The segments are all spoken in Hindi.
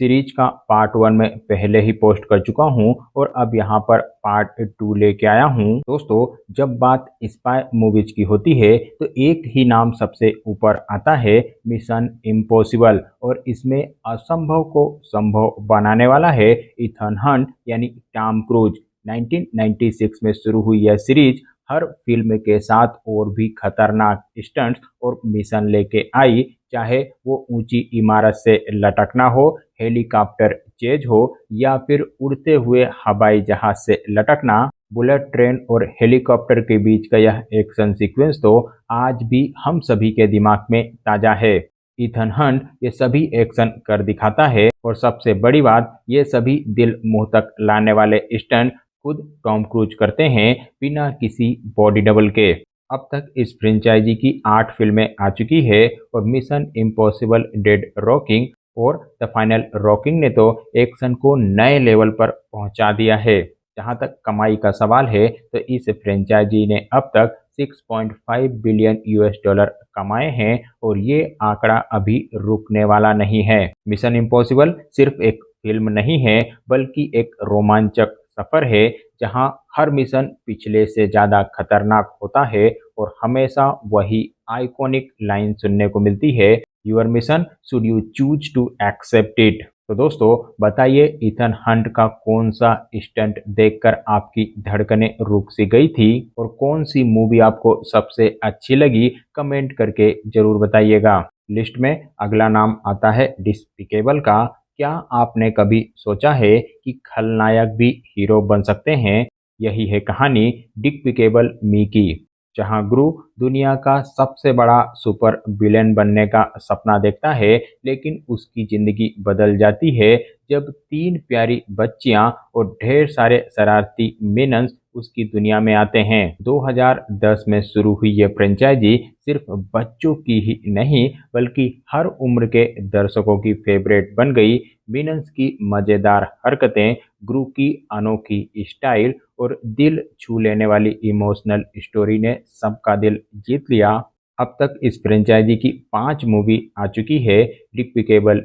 सीरीज का पार्ट 1 में पहले ही पोस्ट कर चुका हूं और अब यहां पर पार्ट 2 लेके आया हूं। दोस्तों, जब बात स्पाई मूवीज की होती है तो एक ही नाम सबसे ऊपर आता है, मिशन इम्पॉसिबल। और इसमें असंभव को संभव बनाने वाला है इथन हंट यानी टॉम क्रूज। 1996 में शुरू हुई यह सीरीज हर फिल्म के साथ और भी खतरनाक स्टंट्स और मिशन लेके आई, चाहे वो ऊंची इमारत से लटकना हो, हेलीकॉप्टर चेज हो या फिर उड़ते हुए हवाई जहाज से लटकना। बुलेट ट्रेन और हेलीकॉप्टर के बीच का यह एक्शन सीक्वेंस तो आज भी हम सभी के दिमाग में ताजा है। इथन हंट ये सभी एक्शन कर दिखाता है और सबसे बड़ी बात, ये सभी दिल मुंह तक लाने वाले स्टंट खुद टॉम क्रूज करते हैं, बिना किसी बॉडी डबल के। अब तक इस फ्रेंचाइजी की 8 फिल्में आ चुकी है और मिशन इम्पॉसिबल डेड रॉकिंग और द फाइनल रॉकिंग ने तो एक्शन को नए लेवल पर पहुंचा दिया है। जहां तक कमाई का सवाल है तो इस फ्रेंचाइजी ने अब तक 6.5 बिलियन यूएस डॉलर कमाए हैं और ये आंकड़ा अभी रुकने वाला नहीं है। मिशन इम्पॉसिबल सिर्फ एक फिल्म नहीं है, बल्कि एक रोमांचक सफर है जहां हर मिशन पिछले से ज्यादा खतरनाक होता है और हमेशा वही आइकॉनिक लाइन सुनने को मिलती है, your mission should you choose to accept it. तो दोस्तों, बताइए इथन हंट का कौन सा स्टंट देखकर आपकी धड़कनें रुक सी गई थी और कौन सी मूवी आपको सबसे अच्छी लगी, कमेंट करके जरूर बताइएगा। लिस्ट में अगला नाम आता है डिस्पिकेबल का। क्या आपने कभी सोचा है कि खलनायक भी हीरो बन सकते हैं? यही है कहानी डिस्पिकेबल मी की, जहां गुरु दुनिया का सबसे बड़ा सुपर विलेन बनने का सपना देखता है, लेकिन उसकी जिंदगी बदल जाती है जब 3 प्यारी बच्चियां और ढेर सारे शरारती मिनन्स उसकी दुनिया में आते हैं। 2010 में शुरू हुई ये फ्रेंचाइजी सिर्फ बच्चों की ही नहीं, बल्कि हर उम्र के दर्शकों की फेवरेट बन गई। मिनन्स की मजेदार हरकतें, गुरु की अनोखी स्टाइल और दिल छू लेने वाली इमोशनल स्टोरी ने सबका दिल जीत लिया। अब तक इस फ्रेंचाइजी की 5 मूवी आ चुकी है, डिस्पिकेबल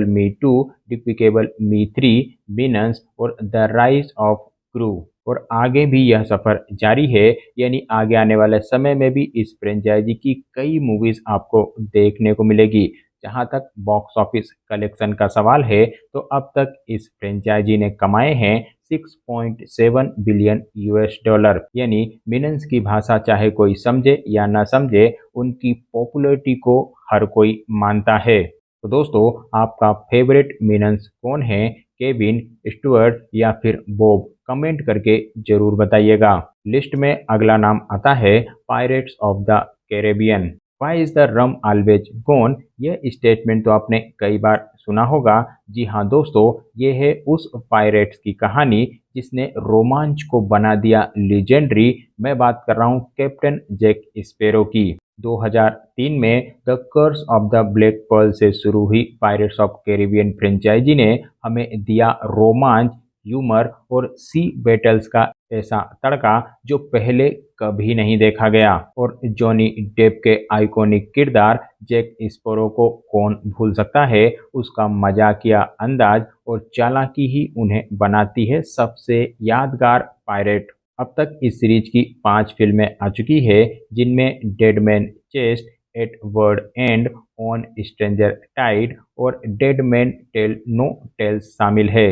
मी 2, डिस्पिकेबल मी 3, मिनन्स और द राइज ऑफ क्रू। और आगे भी यह सफर जारी है, यानी आगे आने वाले समय में भी इस फ्रेंचाइजी की कई मूवीज आपको देखने को मिलेगी। जहां तक बॉक्स ऑफिस कलेक्शन का सवाल है तो अब तक इस फ्रेंचाइजी ने कमाए हैं 6.7 बिलियन यूएस डॉलर। यानी मिनन्स की भाषा चाहे कोई समझे या ना समझे, उनकी पॉपुलैरिटी को हर कोई मानता है। तो दोस्तों, आपका फेवरेट मिनन्स कौन है? केविन, स्टुअर्ट या फिर बॉब? कमेंट करके जरूर बताइएगा। लिस्ट में अगला नाम आता है Pirates of the Caribbean. Why is the rum always gone? यह स्टेटमेंट तो आपने कई बार सुना होगा। जी हाँ दोस्तों, ये है उस पायरेट्स की कहानी जिसने रोमांच को बना दिया लीजेंडरी। मैं बात कर रहा हूँ कैप्टन जैक स्पैरो की। 2003 में the Curse of the Black Pearl से शुरू हुई पायरेट्स ऑफ कैरिबियन फ्रेंचाइजी ने हमें दिया रोमांच, ह्यूमर और सी बैटल्स का ऐसा तड़का जो पहले कभी नहीं देखा गया। और जॉनी डेप के आइकॉनिक किरदार जैक स्पैरो को कौन भूल सकता है? उसका मजाकिया अंदाज और चालाकी ही उन्हें बनाती है सबसे यादगार पायरेट। अब तक इस सीरीज की 5 फिल्में आ चुकी है, जिनमें dead man chest, at world end, on stranger tide और dead man tell no tales शामिल है।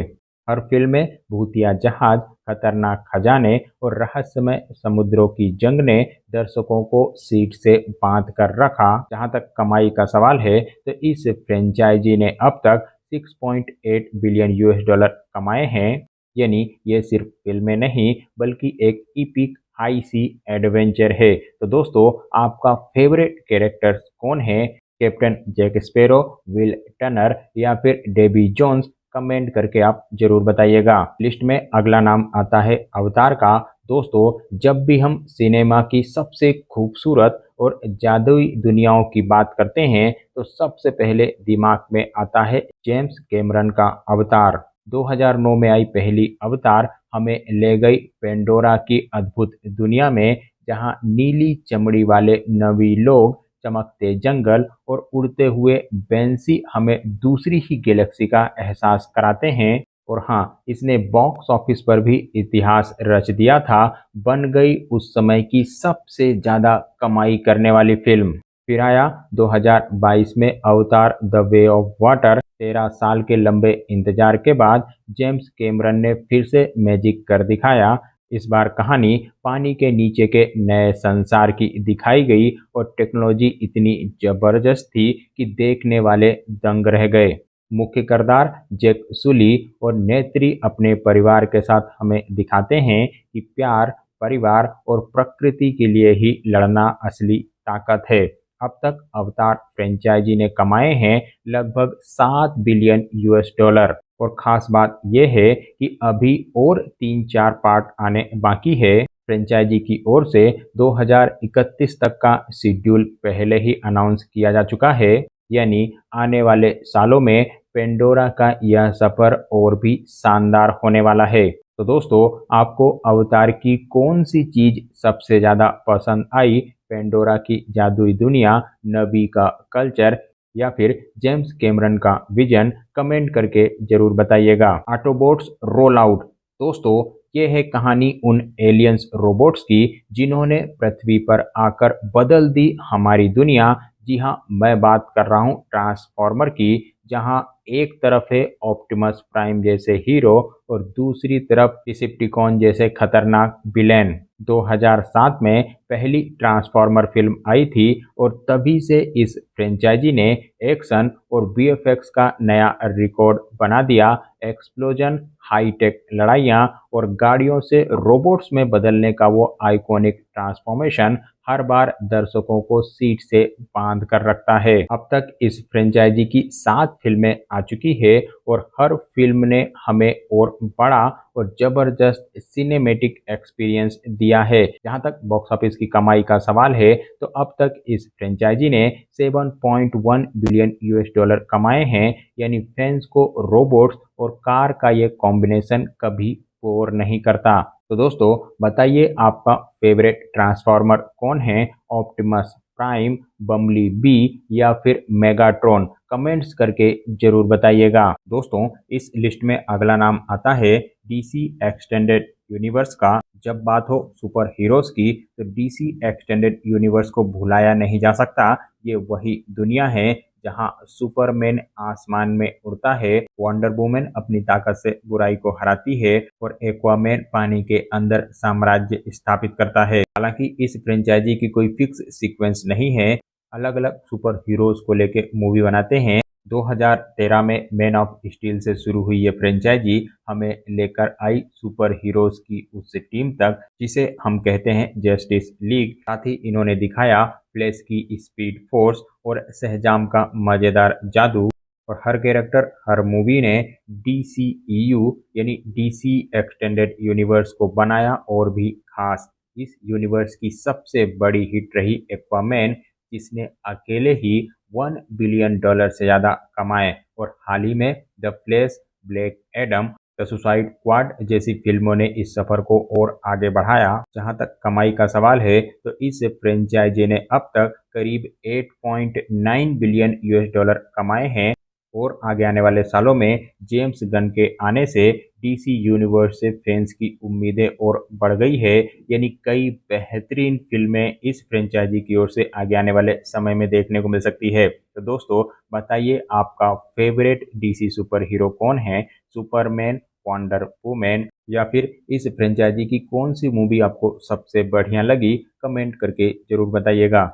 हर फिल्म में भूतिया जहाज, खतरनाक खजाने और रहस्यमय समुद्रों की जंग ने दर्शकों को सीट से बांध कर रखा। जहां तक कमाई का सवाल है तो इस फ्रेंचाइजी ने अब तक 6.8 बिलियन यूएस डॉलर कमाए हैं। यानी ये सिर्फ फिल्में नहीं, बल्कि एक इपिक हाई सी एडवेंचर है। तो दोस्तों, आपका फेवरेट कैरेक्टर कौन है? Captain Jack Sparrow, Will Turner या फिर डेबी जोन्स? कमेंट करके आप जरूर बताइएगा। लिस्ट में अगला नाम आता है अवतार का। दोस्तों, जब भी हम सिनेमा की सबसे खूबसूरत और जादुई दुनियाओं की बात करते हैं तो सबसे पहले दिमाग में आता है जेम्स कैमरन का अवतार। 2009 में आई पहली अवतार हमें ले गई पेंडोरा की अद्भुत दुनिया में, जहां नीली चमड़ी वाले नवी लोग चमकते जंगल और उड़ते हुए बेंसी हमें दूसरी ही गैलेक्सी का एहसास कराते हैं। और हाँ, इसने बॉक्स ऑफिस पर भी इतिहास रच दिया था, बन गई उस समय की सबसे ज़्यादा कमाई करने वाली फिल्म। फिर आया 2022 में अवतार द वे ऑफ वाटर। 13 साल के लंबे इंतजार के बाद जेम्स कैमरन ने फिर से मैजिक कर दिखाया। इस बार कहानी पानी के नीचे के नए संसार की दिखाई गई और टेक्नोलॉजी इतनी जबरदस्त थी कि देखने वाले दंग रह गए। मुख्य किरदार जैक सुली और नेत्री अपने परिवार के साथ हमें दिखाते हैं कि प्यार, परिवार और प्रकृति के लिए ही लड़ना असली ताकत है। अब तक अवतार फ्रेंचाइजी ने कमाए हैं लगभग 7 बिलियन US डॉलर। और खास बात यह है कि अभी और 3-4 पार्ट आने बाकी है। फ्रेंचाइजी की ओर से 2031 तक का शेड्यूल पहले ही अनाउंस किया जा चुका है, यानी आने वाले सालों में पेंडोरा का यह सफर और भी शानदार होने वाला है। तो दोस्तों, आपको अवतार की कौन सी चीज सबसे ज्यादा पसंद आई? पेंडोरा की जादुई दुनिया, नबी का कल्चर या फिर जेम्स कैमरन का विजन? कमेंट करके जरूर बताइएगा। Autobots roll out. दोस्तों, ये है कहानी उन एलियंस रोबोट्स की जिन्होंने पृथ्वी पर आकर बदल दी हमारी दुनिया। जी हाँ, मैं बात कर रहा हूँ ट्रांसफॉर्मर की, जहाँ एक तरफ है ऑप्टिमस प्राइम जैसे हीरो और दूसरी तरफ डिसेप्टिकॉन जैसे खतरनाक विलेन। 2007 में पहली ट्रांसफॉर्मर फिल्म आई थी और तभी से इस फ्रेंचाइजी ने एक्शन और वीएफएक्स का नया रिकॉर्ड बना दिया। एक्सप्लोजन, हाईटेक लड़ाइयाँ और गाड़ियों से रोबोट्स में बदलने का वो आइकॉनिक ट्रांसफॉर्मेशन हर बार दर्शकों को सीट से बांध कर रखता है। अब तक इस फ्रेंचाइजी की 7 फिल्में आ चुकी है और हर फिल्म ने हमें और बड़ा और जबरदस्त सिनेमैटिक एक्सपीरियंस दिया है। जहां तक बॉक्स ऑफिस की कमाई का सवाल है, तो अब तक इस फ्रेंचाइजी ने 7.1 बिलियन US डॉलर कमाए हैं, यानी फैंस को रोबोट्स और कार का ये कॉम्बिनेशन कभी बोर नहीं करता। तो दोस्तों, बताइए आपका फेवरेट ट्रांसफॉर्मर कौन है? ऑप्टिमस प्राइम, बम्बली बी या फिर मेगाट्रॉन? कमेंट्स करके जरूर बताइएगा। दोस्तों, इस लिस्ट में अगला नाम आता है डीसी एक्सटेंडेड यूनिवर्स का। जब बात हो सुपर हीरोज की, तो डीसी एक्सटेंडेड यूनिवर्स को भुलाया नहीं जा सकता। ये वही दुनिया है जहां सुपरमैन आसमान में उड़ता है, वंडर वुमन अपनी ताकत से बुराई को हराती है और एक्वामैन पानी के अंदर साम्राज्य स्थापित करता है। हालांकि इस फ्रेंचाइजी की कोई फिक्स सीक्वेंस नहीं है, अलग अलग सुपर हीरोज को लेके मूवी बनाते हैं। 2013 में मैन ऑफ स्टील से शुरू हुई ये फ्रेंचाइजी हमें लेकर आई सुपर हीरोज की उस टीम तक जिसे हम कहते हैं जस्टिस लीग। साथ ही इन्होंने दिखाया फ्लैश की स्पीड फोर्स और शहजाम का मजेदार जादू। और हर कैरेक्टर, हर मूवी ने DCEU यानी डीसी एक्सटेंडेड यूनिवर्स को बनाया और भी खास। इस यूनिवर्स की सबसे बड़ी हिट रही एक्वामैन, जिसने अकेले ही 1 बिलियन डॉलर से ज़्यादा कमाए। और हाल ही में the flash, black Adam, the suicide squad जैसी फिल्मों ने इस सफर को और आगे बढ़ाया। जहां तक कमाई का सवाल है, तो इस फ्रेंचाइजी ने अब तक करीब 8.9 बिलियन US डॉलर कमाए हैं। और आगे आने वाले सालों में जेम्स गन के आने से डीसी यूनिवर्स से फैंस की उम्मीदें और बढ़ गई है, यानी कई बेहतरीन फिल्में इस फ्रेंचाइजी की ओर से आगे आने वाले समय में देखने को मिल सकती है। तो दोस्तों, बताइए आपका फेवरेट डीसी सुपर हीरो कौन है? सुपरमैन, वंडर वुमन या फिर इस फ्रेंचाइजी की कौन सी मूवी आपको सबसे बढ़िया लगी? कमेंट करके जरूर बताइएगा।